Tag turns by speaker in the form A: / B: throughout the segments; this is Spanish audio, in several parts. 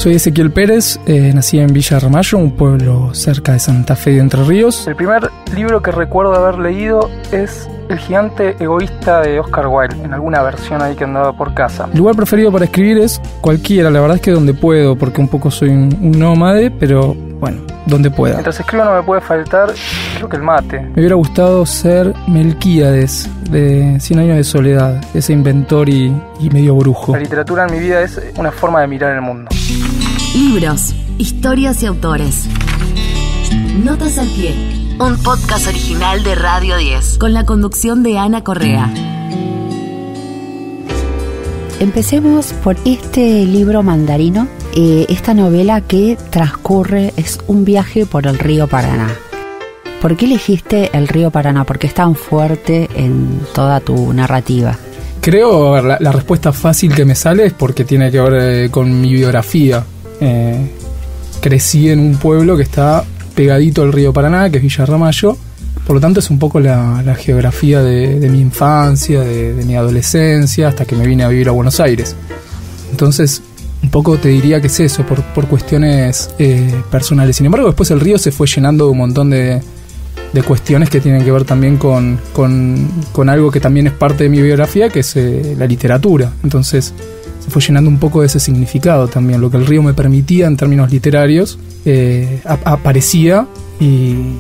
A: Soy Ezequiel Pérez, nací en Villa Ramallo, un pueblo cerca de Santa Fe de Entre Ríos. El primer libro que recuerdo haber leído es El gigante egoísta de Oscar Wilde, en alguna versión ahí que andaba por casa. El lugar preferido para escribir es cualquiera, la verdad es que donde puedo, porque un poco soy un nómade, pero bueno, donde pueda. Mientras escribo no me puede faltar, creo que el mate. Me hubiera gustado ser Melquíades de 100 años de soledad, ese inventor y medio brujo. La literatura en mi vida es una forma de mirar el mundo.
B: Libros, historias y autores. Notas al pie. Un podcast original de Radio 10 con la conducción de Ana Correa.
C: Empecemos por este libro Mandarino, esta novela que transcurre, es un viaje por el río Paraná. ¿Por qué elegiste el río Paraná? ¿Por qué es tan fuerte en toda tu narrativa?
A: Creo, a ver, la respuesta fácil que me sale es porque tiene que ver con mi biografía. Crecí en un pueblo que está pegadito al río Paraná, que es Villa Ramallo, por lo tanto es un poco la geografía de mi infancia, de mi adolescencia, hasta que me vine a vivir a Buenos Aires. Entonces, un poco te diría que es eso, por cuestiones personales. Sin embargo, después el río se fue llenando de un montón de cuestiones que tienen que ver también con algo que también es parte de mi biografía, que es la literatura. Entonces se fue llenando un poco de ese significado también. Lo que el río me permitía en términos literarios aparecía y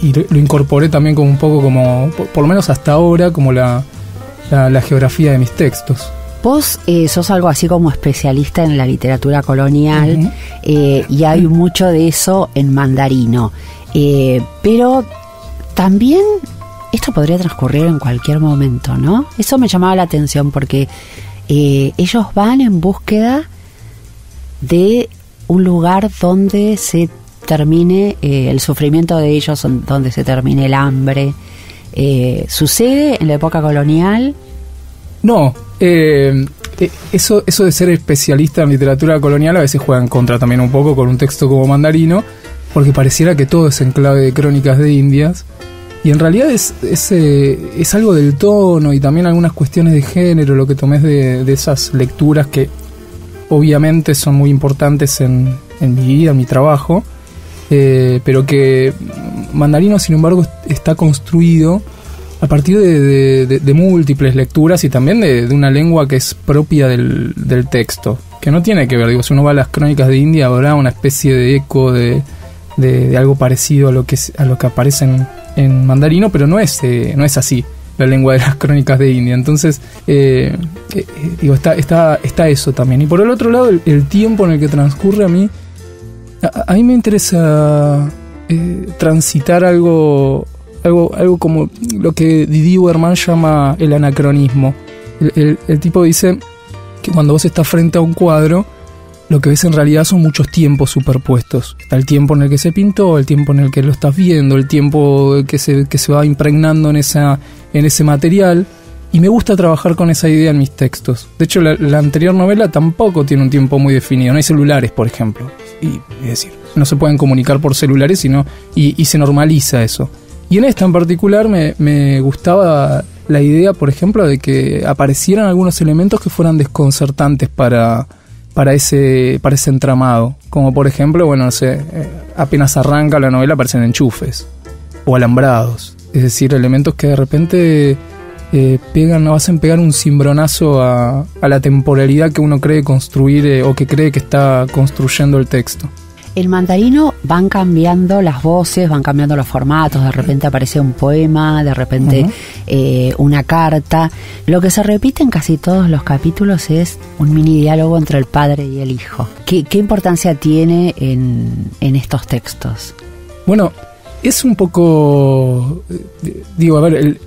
A: lo incorporé también como un poco, como por lo menos hasta ahora, como la geografía de mis textos.
C: Vos sos algo así como especialista en la literatura colonial, uh-huh. Y hay mucho de eso en Mandarino, pero también esto podría transcurrir en cualquier momento, ¿no? Eso me llamaba la atención porque ellos van en búsqueda de un lugar donde se termine el sufrimiento de ellos, donde se termine el hambre. ¿Sucede en la época colonial?
A: No, eso de ser especialista en literatura colonial a veces juega en contra también un poco con un texto como Mandarino, porque pareciera que todo es en clave de crónicas de Indias. Y en realidad es algo del tono y también algunas cuestiones de género, lo que tomé de esas lecturas que obviamente son muy importantes en mi vida, en mi trabajo, pero que Mandarino, sin embargo, está construido a partir de múltiples lecturas y también de una lengua que es propia del texto, que no tiene que ver, digo, si uno va a las crónicas de India habrá una especie de eco de algo parecido a lo que aparece en Mandarino, pero no es así la lengua de las crónicas de India. Entonces digo, está eso también. Y por el otro lado, el tiempo en el que transcurre, a mí me interesa transitar algo como lo que Didi Berman llama el anacronismo. El tipo dice que cuando vos estás frente a un cuadro, lo que ves en realidad son muchos tiempos superpuestos. Está el tiempo en el que se pintó, el tiempo en el que lo estás viendo, el tiempo que se va impregnando en ese material. Y me gusta trabajar con esa idea en mis textos. De hecho, la anterior novela tampoco tiene un tiempo muy definido. No hay celulares, por ejemplo. Y es decir, no se pueden comunicar por celulares, y se normaliza eso. Y en esta en particular me gustaba la idea, por ejemplo, de que aparecieran algunos elementos que fueran desconcertantes para ese entramado. Como por ejemplo, bueno, no sé, apenas arranca la novela aparecen enchufes o alambrados. Es decir, elementos que de repente hacen pegar un cimbronazo a la temporalidad que uno cree construir o que cree que está construyendo el texto.
C: El Mandarino van cambiando las voces, van cambiando los formatos, de repente aparece un poema, de repente una carta. Lo que se repite en casi todos los capítulos es un mini diálogo entre el padre y el hijo. ¿Qué importancia tiene en estos textos?
A: Bueno, es un poco, digo, a ver,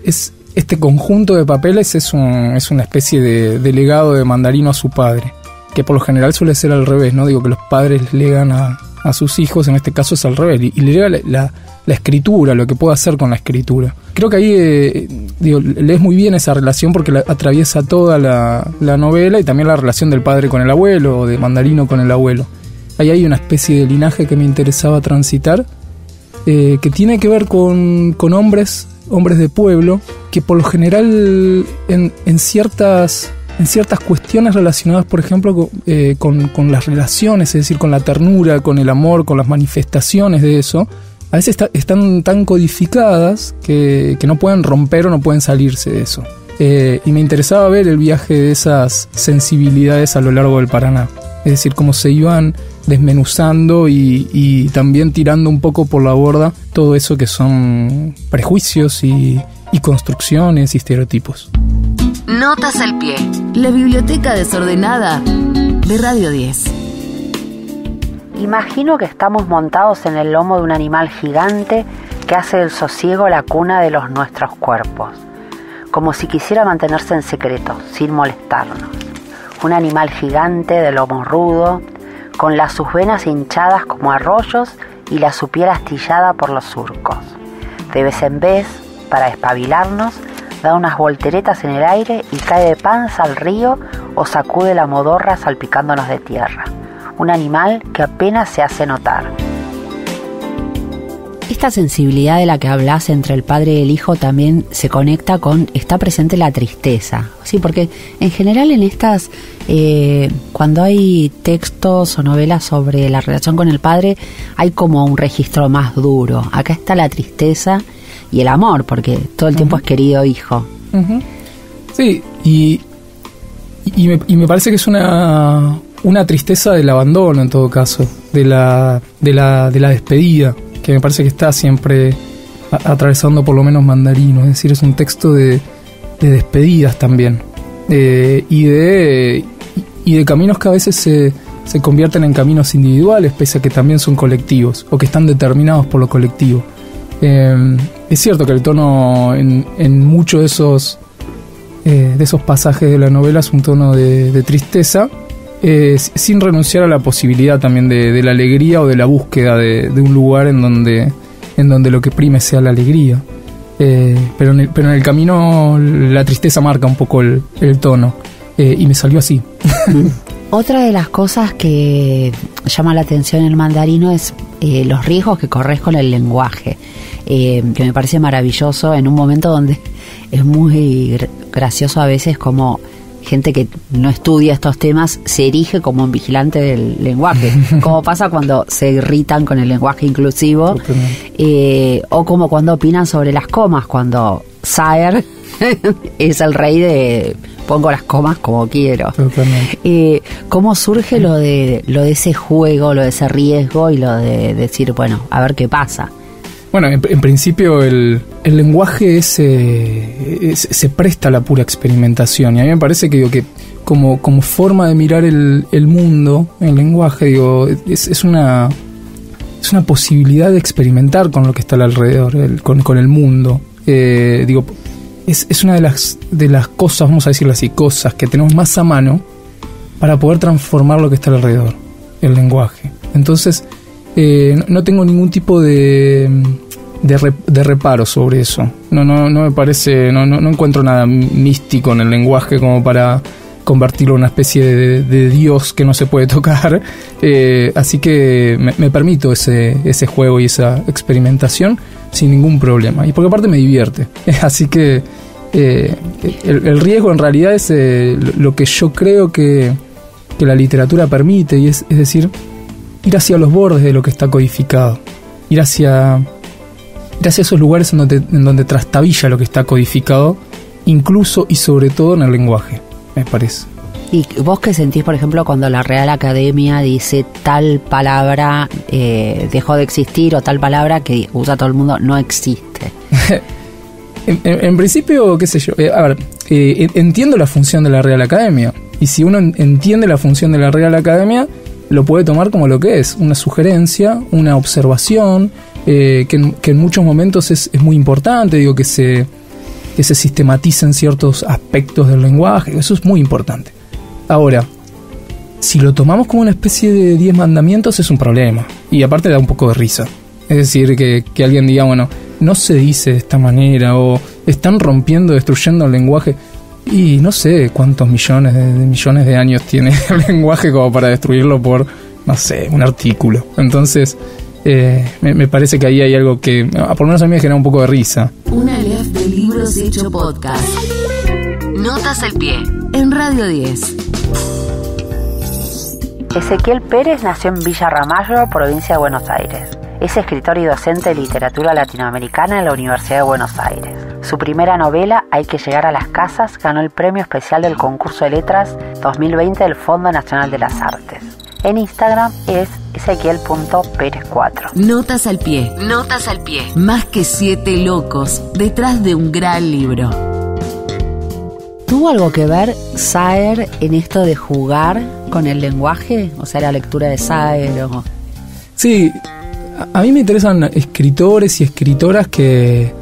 A: este conjunto de papeles es una especie de legado de Mandarino a su padre, que por lo general suele ser al revés, ¿no? Digo que los padres legan a sus hijos, en este caso es al revés, y le llega la escritura, lo que puede hacer con la escritura. Creo que ahí lees muy bien esa relación porque atraviesa toda la novela y también la relación del padre con el abuelo o de Mandarino con el abuelo. Ahí hay una especie de linaje que me interesaba transitar, que tiene que ver con hombres de pueblo que por lo general en ciertas en ciertas cuestiones relacionadas, por ejemplo, con las relaciones, es decir, con la ternura, con el amor, con las manifestaciones de eso, a veces están tan codificadas que no pueden romper o no pueden salirse de eso. Y me interesaba ver el viaje de esas sensibilidades a lo largo del Paraná. Es decir, cómo se iban desmenuzando y también tirando un poco por la borda todo eso que son prejuicios y construcciones y estereotipos.
B: Notas al pie. La biblioteca desordenada de Radio 10.
C: Imagino que estamos montados en el lomo de un animal gigante que hace del sosiego la cuna de los nuestros cuerpos, como si quisiera mantenerse en secreto, sin molestarnos. Un animal gigante de lomo rudo, con sus venas hinchadas como arroyos y su piel astillada por los surcos. De vez en vez, para espabilarnos, da unas volteretas en el aire y cae de panza al río o sacude la modorra salpicándonos de tierra. Un animal que apenas se hace notar. Esta sensibilidad de la que hablas entre el padre y el hijo también se conecta está presente la tristeza. Sí, porque en general en estas, cuando hay textos o novelas sobre la relación con el padre, hay como un registro más duro. Acá está la tristeza y el amor, porque todo el tiempo es querido hijo.
A: Uh-huh. Sí, y me parece que es una tristeza del abandono en todo caso, de la despedida, que me parece que está siempre atravesando por lo menos Mandarino. Es decir, es un texto de despedidas también, y de caminos que a veces se convierten en caminos individuales, pese a que también son colectivos, o que están determinados por lo colectivo. Es cierto que el tono en muchos de esos pasajes de la novela es un tono de tristeza, sin renunciar a la posibilidad también de la alegría o de la búsqueda de un lugar en donde lo que prime sea la alegría. Pero en el camino la tristeza marca un poco el tono, y me salió así.
C: Otra de las cosas que llama la atención en Mandarino es los riesgos que corres con el lenguaje, que me parece maravilloso en un momento donde es muy gracioso a veces como gente que no estudia estos temas se erige como un vigilante del lenguaje, como pasa cuando se irritan con el lenguaje inclusivo, o como cuando opinan sobre las comas, cuando Saer es el rey de pongo las comas como quiero. ¿Cómo surge lo de ese juego, lo de ese riesgo y lo de decir, bueno, a ver qué pasa?
A: Bueno, en principio el lenguaje se presta a la pura experimentación, y a mí me parece que como forma de mirar el mundo, el lenguaje, es una posibilidad de experimentar con lo que está alrededor, con el mundo. Es una de las cosas, vamos a decirlo así, cosas que tenemos más a mano para poder transformar lo que está alrededor, el lenguaje. Entonces, no tengo ningún tipo de reparo sobre eso. No me parece, no encuentro nada místico en el lenguaje como para convertirlo en una especie de Dios que no se puede tocar. Así que me permito ese juego y esa experimentación sin ningún problema. Y porque aparte me divierte. Así que el riesgo en realidad es lo que yo creo que la literatura permite, y es decir, ir hacia los bordes de lo que está codificado, ir hacia esos lugares en donde trastabilla lo que está codificado, incluso y sobre todo en el lenguaje, me parece.
C: ¿Y vos qué sentís, por ejemplo, cuando la Real Academia dice tal palabra dejó de existir, o tal palabra que usa todo el mundo no existe?
A: en principio, qué sé yo, entiendo la función de la Real Academia, y si uno entiende la función de la Real Academia, lo puede tomar como lo que es, una sugerencia, una observación, que en muchos momentos es muy importante, que se sistematicen ciertos aspectos del lenguaje, eso es muy importante. Ahora, si lo tomamos como una especie de 10 mandamientos es un problema, y aparte da un poco de risa. Es decir, que alguien diga, bueno, no se dice de esta manera, o están rompiendo, destruyendo el lenguaje. Y no sé cuántos millones de años tiene el lenguaje como para destruirlo por, no sé, un artículo. Entonces, me parece que ahí hay algo que, por lo menos a mí me genera un poco de risa.
B: Una Aleph de Libros Hecho Podcast. Notas al pie, en Radio 10.
C: Ezequiel Pérez nació en Villa Ramallo, provincia de Buenos Aires. Es escritor y docente de literatura latinoamericana en la Universidad de Buenos Aires. Su primera novela, Hay que llegar a las casas, ganó el premio especial del concurso de letras 2020 del Fondo Nacional de las Artes. En Instagram es ezequiel.perez4.
B: Notas al pie, notas al pie. Más que 7 locos detrás de un gran libro.
C: ¿Tuvo algo que ver Saer en esto de jugar con el lenguaje? O sea, la lectura de Saer o...
A: Sí, a mí me interesan escritores y escritoras que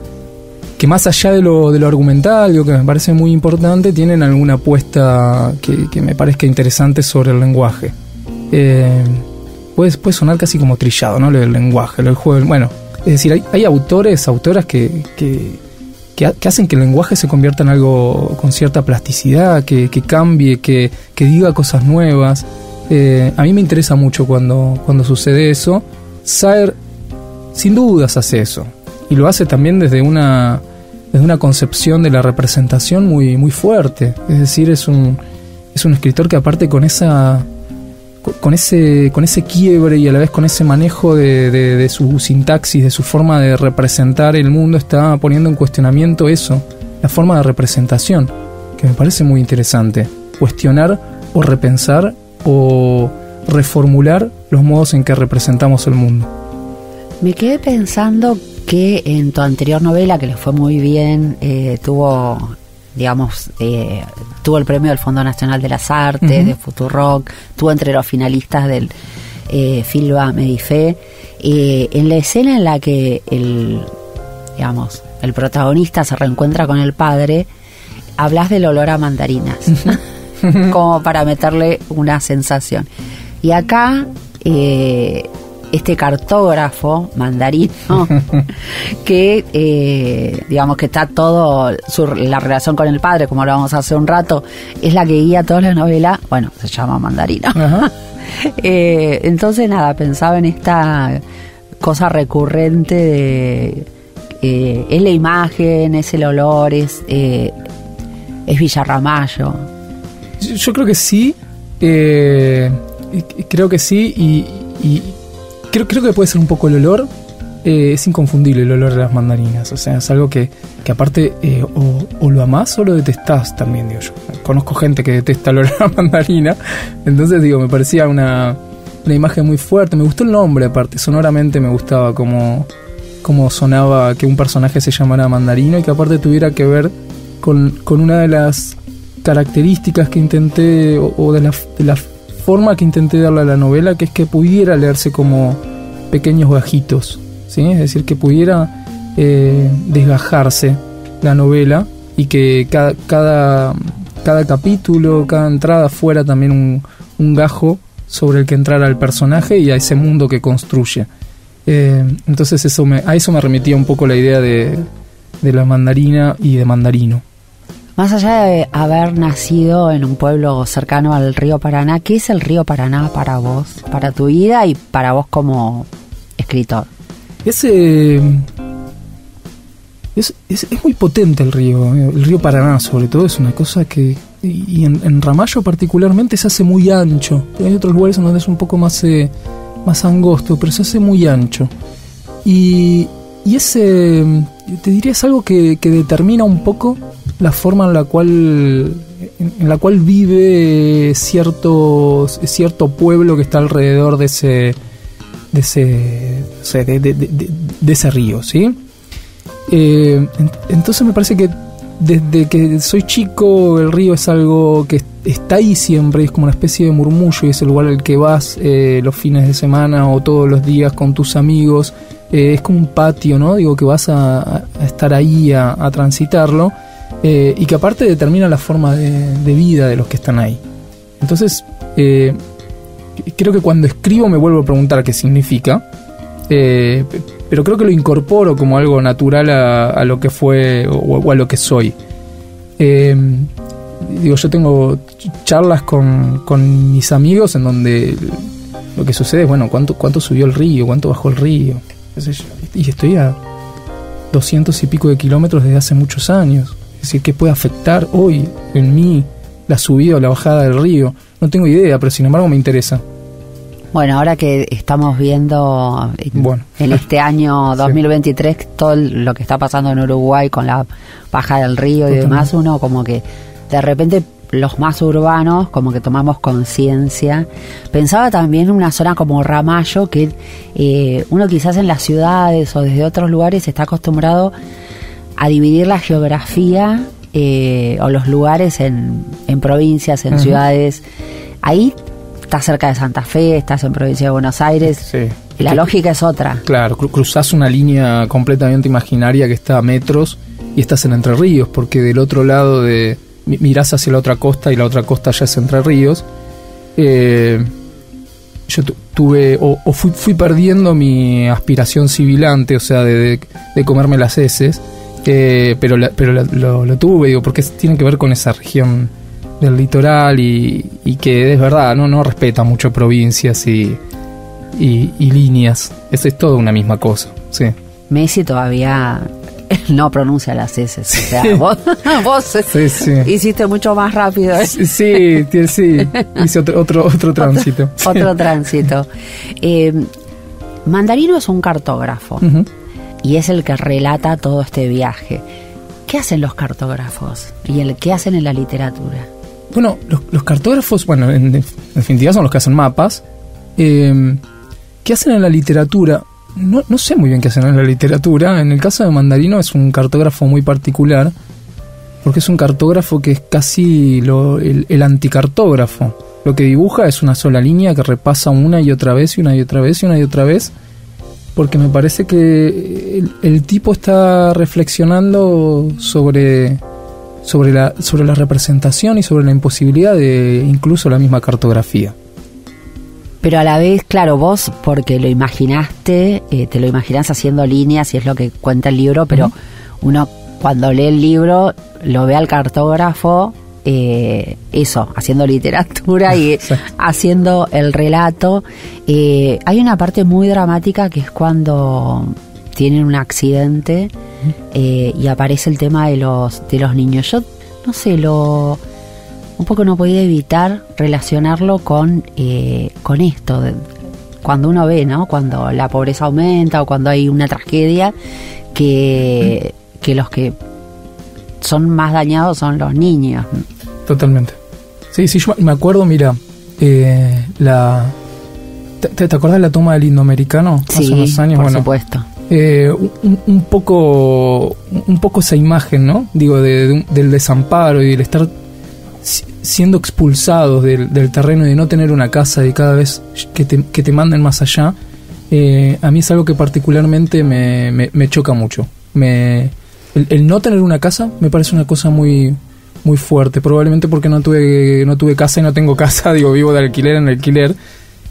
A: más allá de lo argumental, que me parece muy importante, tienen alguna apuesta que me parezca interesante sobre el lenguaje. Puede sonar casi como trillado, ¿no? Lo del lenguaje, lo del juego. Bueno, es decir, hay autoras que hacen que el lenguaje se convierta en algo con cierta plasticidad, que cambie, que diga cosas nuevas. A mí me interesa mucho cuando sucede eso. Saer, sin dudas, hace eso. Y lo hace también desde una concepción de la representación muy, muy fuerte. Es decir, es un escritor que aparte con ese quiebre y a la vez con ese manejo de su sintaxis, de su forma de representar el mundo, está poniendo en cuestionamiento eso, la forma de representación, que me parece muy interesante. Cuestionar o repensar o reformular los modos en que representamos el mundo.
C: Me quedé pensando que en tu anterior novela, que le fue muy bien, tuvo el premio del Fondo Nacional de las Artes, de Futurock, estuvo entre los finalistas del Filba Medifé. En la escena en la que el protagonista se reencuentra con el padre, hablas del olor a mandarinas, como para meterle una sensación. Y acá este cartógrafo mandarino que que está todo la relación con el padre, como hablábamos hace un rato, es la que guía toda la novela. Bueno, se llama Mandarino. Entonces nada, pensaba en esta cosa recurrente de es la imagen, es el olor, es Villa Ramallo.
A: Yo creo que sí, creo que sí, y creo que puede ser un poco el olor. Es inconfundible el olor de las mandarinas. O sea, es algo que aparte o lo amás o lo detestás también, digo yo. Conozco gente que detesta el olor a la mandarina. Entonces, me parecía una imagen muy fuerte. Me gustó el nombre, aparte. Sonoramente me gustaba cómo sonaba que un personaje se llamara Mandarino y que aparte tuviera que ver con una de las características que intenté, o de la forma que intenté darle a la novela, que es que pudiera leerse como pequeños gajitos, ¿sí? Es decir, que pudiera desgajarse la novela y que cada capítulo, cada entrada fuera también un gajo sobre el que entrara el personaje y a ese mundo que construye. Entonces a eso me remitía un poco la idea de la mandarina y de Mandarino.
C: Más allá de haber nacido en un pueblo cercano al río Paraná, ¿qué es el río Paraná para vos, para tu vida y para vos como escritor?
A: Es muy potente el río Paraná, sobre todo. Es una cosa que, y en Ramallo particularmente, se hace muy ancho. Hay otros lugares en donde es un poco más angosto, pero se hace muy ancho. Y ese, te diría, es algo que determina un poco la forma en la cual vive cierto pueblo que está alrededor de ese río, ¿sí? Entonces me parece que desde que soy chico el río es algo que está ahí siempre, es como una especie de murmullo, y es el lugar al que vas los fines de semana o todos los días con tus amigos. Es como un patio, ¿no? Digo, que vas a estar ahí a transitarlo. Y que aparte determina la forma de vida de los que están ahí. Entonces, creo que cuando escribo me vuelvo a preguntar qué significa, pero creo que lo incorporo como algo natural a lo que fue o a lo que soy. Yo tengo charlas con mis amigos en donde lo que sucede es, bueno, ¿cuánto subió el río? ¿Cuánto bajó el río? ¿Qué sé yo? Y estoy a 200 y pico de kilómetros desde hace muchos años. Es decir, ¿qué puede afectar hoy en mí la subida o la bajada del río? No tengo idea, pero sin embargo me interesa.
C: Bueno, ahora que estamos viendo en este año 2023 sí, todo lo que está pasando en Uruguay con la baja del río y demás, uno como que de repente los más urbanos como que tomamos conciencia. Pensaba también en una zona como Ramallo, que uno quizás en las ciudades o desde otros lugares está acostumbrado a dividir la geografía o los lugares en provincias, en ciudades. Ahí estás cerca de Santa Fe, estás en provincia de Buenos Aires, sí. La lógica es otra.
A: Claro, cruzás una línea completamente imaginaria que está a metros y estás en Entre Ríos, porque del otro lado mirás hacia la otra costa y la otra costa ya es Entre Ríos. Yo tuve, o fui perdiendo mi aspiración sibilante, o sea, de comerme las heces, pero lo tuve, digo, porque tiene que ver con esa región del litoral y que es verdad, no respeta mucho provincias y líneas. Es todo una misma cosa, sí. Messi
C: todavía no pronuncia las heces, o sea, vos sí. Hiciste mucho más rápido.
A: Sí, hice otro tránsito.
C: Otro tránsito. Mandarino es un cartógrafo y es el que relata todo este viaje. ¿Qué hacen los cartógrafos y qué hacen en la literatura?
A: Bueno, los cartógrafos, en definitiva son los que hacen mapas. ¿Qué hacen en la literatura? No sé muy bien qué hacen en la literatura. En el caso de Mandarino es un cartógrafo muy particular, porque es un cartógrafo que es casi el anticartógrafo. Lo que dibuja es una sola línea que repasa una y otra vez, y una y otra vez, y una y otra vez, porque me parece que el tipo está reflexionando sobre la representación y sobre la imposibilidad de incluso la misma cartografía.
C: Pero a la vez, claro, vos porque lo imaginaste, te lo imaginás haciendo líneas y es lo que cuenta el libro, pero uno cuando lee el libro lo ve al cartógrafo haciendo literatura y haciendo el relato. Hay una parte muy dramática que es cuando tienen un accidente y aparece el tema de los niños. Yo no sé, un poco no podía evitar relacionarlo con esto, cuando uno ve, ¿no? Cuando la pobreza aumenta o cuando hay una tragedia, que los que son más dañados son los niños.
A: Totalmente. Sí, yo me acuerdo, mira, ¿te acordás de la toma del Indoamericano?
C: Sí, hace unos años, por supuesto.
A: Un poco esa imagen, ¿no? Digo, del desamparo y del estar siendo expulsados del terreno y de no tener una casa y cada vez que te manden más allá, a mí es algo que particularmente me choca mucho. El no tener una casa me parece una cosa muy, muy fuerte, probablemente porque no tuve casa y no tengo casa, digo, vivo de alquiler en alquiler,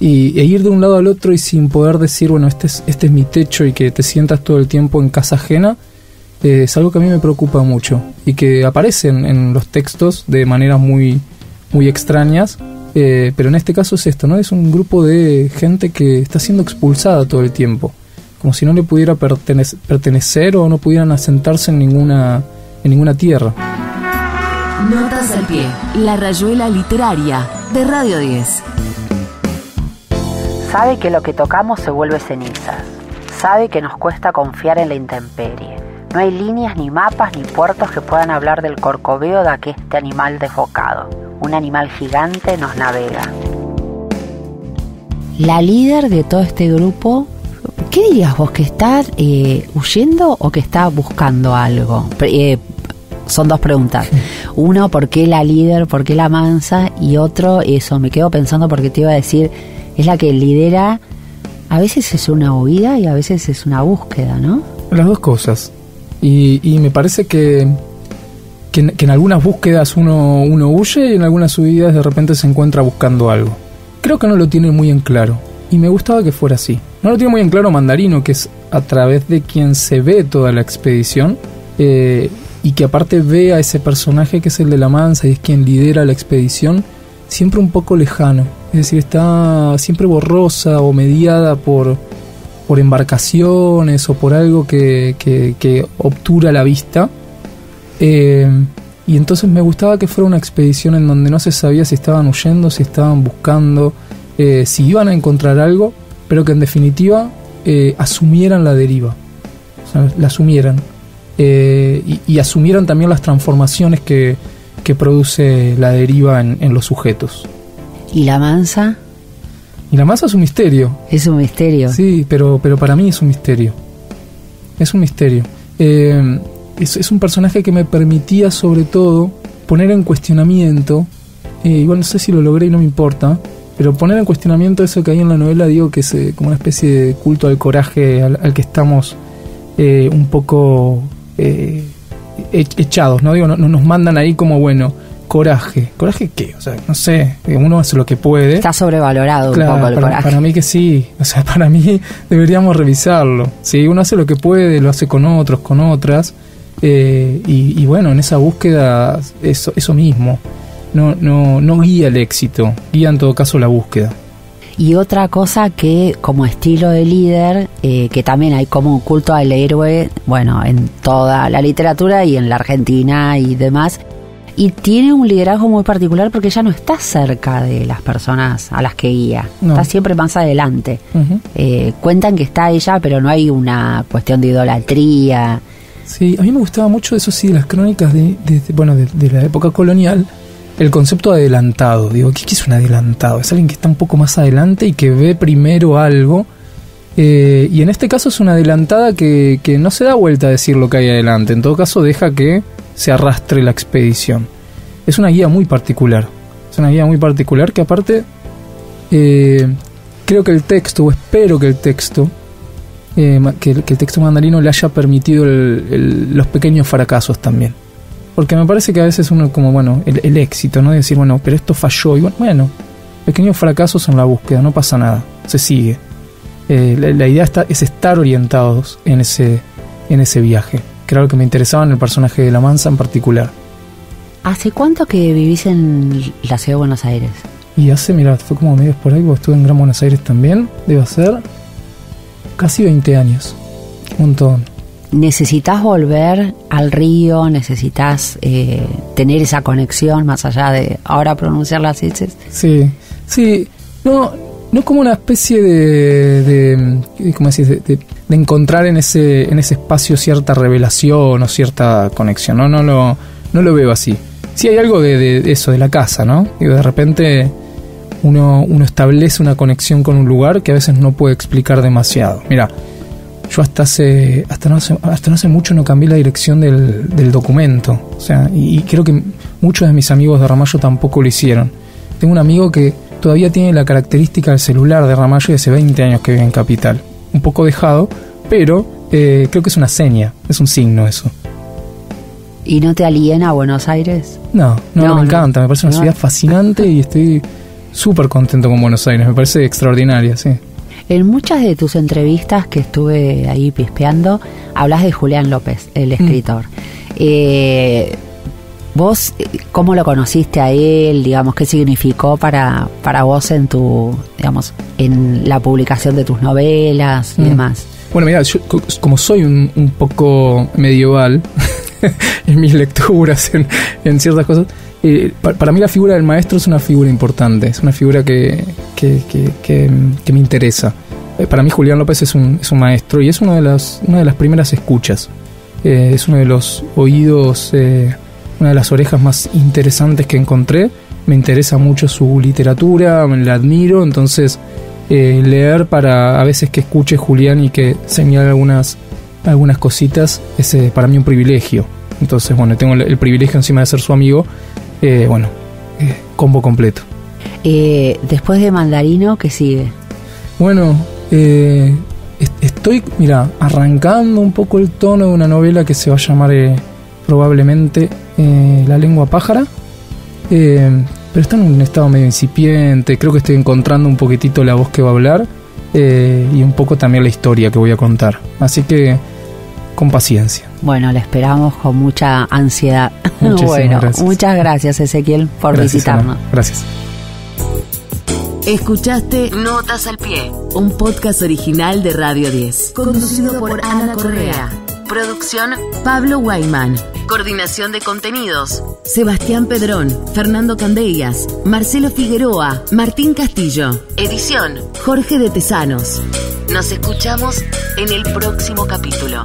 A: e ir de un lado al otro y sin poder decir, bueno, este es mi techo, y que te sientas todo el tiempo en casa ajena, es algo que a mí me preocupa mucho y que aparece en los textos de maneras muy, muy extrañas, pero en este caso es esto, ¿no? Es un grupo de gente que está siendo expulsada todo el tiempo, como si no le pudiera pertenecer o no pudieran asentarse en ninguna tierra.
B: Notas al pie, la rayuela literaria de Radio 10.
C: Sabe que lo que tocamos se vuelve cenizas. Sabe que nos cuesta confiar en la intemperie. No hay líneas, ni mapas, ni puertos que puedan hablar del corcoveo de este animal desbocado. Un animal gigante nos navega. La líder de todo este grupo, ¿qué dirías vos? ¿Que está huyendo o que está buscando algo? Son dos preguntas. Uno, ¿por qué la líder? ¿Por qué la mansa? Y otro, me quedo pensando porque te iba a decir, es la que lidera. A veces es una huida y a veces es una búsqueda, ¿no?
A: Las dos cosas. Y me parece que en algunas búsquedas uno huye y en algunas huidas de repente se encuentra buscando algo. Creo que no lo tiene muy en claro y me gustaba que fuera así. No lo tiene muy en claro Mandarino, que es a través de quien se ve toda la expedición, y que aparte ve a ese personaje que es el de la mansa y es quien lidera la expedición, siempre un poco lejano. Es decir, está siempre borrosa o mediada por embarcaciones o por algo que obtura la vista, Y entonces me gustaba que fuera una expedición en donde no se sabía si estaban huyendo, si estaban buscando, si iban a encontrar algo, pero que en definitiva asumieran la deriva, o sea, la asumieran, y asumieran también las transformaciones que produce la deriva en los sujetos.
C: ¿Y la mansa?
A: Y la mansa es un misterio.
C: Es un misterio.
A: Sí, pero para mí es un misterio. Es un misterio. Es un personaje que me permitía sobre todo poner en cuestionamiento, igual no sé si lo logré y no me importa, pero poner en cuestionamiento eso que hay en la novela, digo que es como una especie de culto al coraje al que estamos un poco echados, ¿no? Digo, no nos mandan ahí como, bueno, coraje. ¿Coraje qué? O sea, no sé, uno hace lo que puede.
C: Está sobrevalorado, claro, un poco el coraje.
A: Para mí que sí, o sea, para mí deberíamos revisarlo. Sí, uno hace lo que puede, lo hace con otros, con otras, y bueno, en esa búsqueda eso mismo. No guía el éxito, guía en todo caso la búsqueda.
C: Y otra cosa que como estilo de líder, que también hay como un culto al héroe, bueno, en toda la literatura y en la Argentina y demás, y tiene un liderazgo muy particular porque ella no está cerca de las personas a las que guía, no. Está siempre más adelante. Uh-huh. Cuentan que está ella, pero no hay una cuestión de idolatría.
A: Sí, a mí me gustaba mucho, eso sí, de las crónicas de la época colonial, el concepto de adelantado. Digo, ¿qué es un adelantado? Es alguien que está un poco más adelante y que ve primero algo. Y en este caso es una adelantada que no se da vuelta a decir lo que hay adelante. En todo caso deja que se arrastre la expedición. Es una guía muy particular. Es una guía muy particular que aparte creo que el texto, o espero que el texto, que el texto mandarino le haya permitido los pequeños fracasos también. Porque me parece que a veces uno como, bueno, el éxito, ¿no? De decir, bueno, pero esto falló. Y bueno, pequeños fracasos en la búsqueda, no pasa nada, se sigue. La idea es estar orientados en ese viaje, que era lo que me interesaba en el personaje de la mansa en particular.
C: ¿Hace cuánto que vivís en la ciudad de Buenos Aires?
A: Y fue como medio por ahí, porque estuve en Gran Buenos Aires también, debe ser casi 20 años, un montón.
C: ¿Necesitas volver al río? ¿Necesitas tener esa conexión más allá de ahora pronunciar las heces? Sí, no como una especie de ¿cómo decís? De encontrar en ese espacio cierta revelación o cierta conexión. No lo veo así. Sí hay algo de eso, de la casa, ¿no? Y de repente uno establece una conexión con un lugar que a veces no puede explicar demasiado. Mira, yo hasta no hace mucho no cambié la dirección del documento. O sea, y creo que muchos de mis amigos de Ramallo tampoco lo hicieron. Tengo un amigo que todavía tiene la característica del celular de Ramallo y hace 20 años que vive en Capital. Un poco dejado, pero creo que es una seña, es un signo eso. ¿Y no te aliena a Buenos Aires?
A: No, me encanta, me parece una ciudad fascinante y estoy súper contento con Buenos Aires, me parece extraordinaria, sí.
C: En muchas de tus entrevistas que estuve ahí pispeando, hablas de Julián López, el escritor. ¿Vos cómo lo conociste a él? Digamos, ¿qué significó para vos en en la publicación de tus novelas y demás?
A: Bueno, mira, yo como soy un poco medieval en mis lecturas, en ciertas cosas, para mí la figura del maestro es una figura importante, es una figura que me interesa. Para mí Julián López es un maestro y es una de las primeras escuchas. Es uno de los oídos, una de las orejas más interesantes que encontré. Me interesa mucho su literatura, la admiro, entonces leer para a veces que escuche Julián y que señale algunas cositas es para mí un privilegio. Entonces, bueno, tengo el privilegio encima de ser su amigo. Combo completo.
C: Después de Mandarino, ¿qué sigue?
A: Bueno, estoy, arrancando un poco el tono de una novela que se va a llamar probablemente La lengua pájara, pero está en un estado medio incipiente. Creo que estoy encontrando un poquitito la voz que va a hablar y un poco también la historia que voy a contar. Así que con paciencia.
C: Bueno, le esperamos con mucha ansiedad.
A: Gracias.
C: Muchas gracias, Ezequiel, por visitarnos.
A: Ana. Gracias.
B: Escuchaste Notas al Pie, un podcast original de Radio 10, conducido por Ana Correa. Producción Pablo Guaymán. Coordinación de contenidos: Sebastián Pedrón, Fernando Candellas, Marcelo Figueroa, Martín Castillo. Edición: Jorge de Tesanos. Nos escuchamos en el próximo capítulo.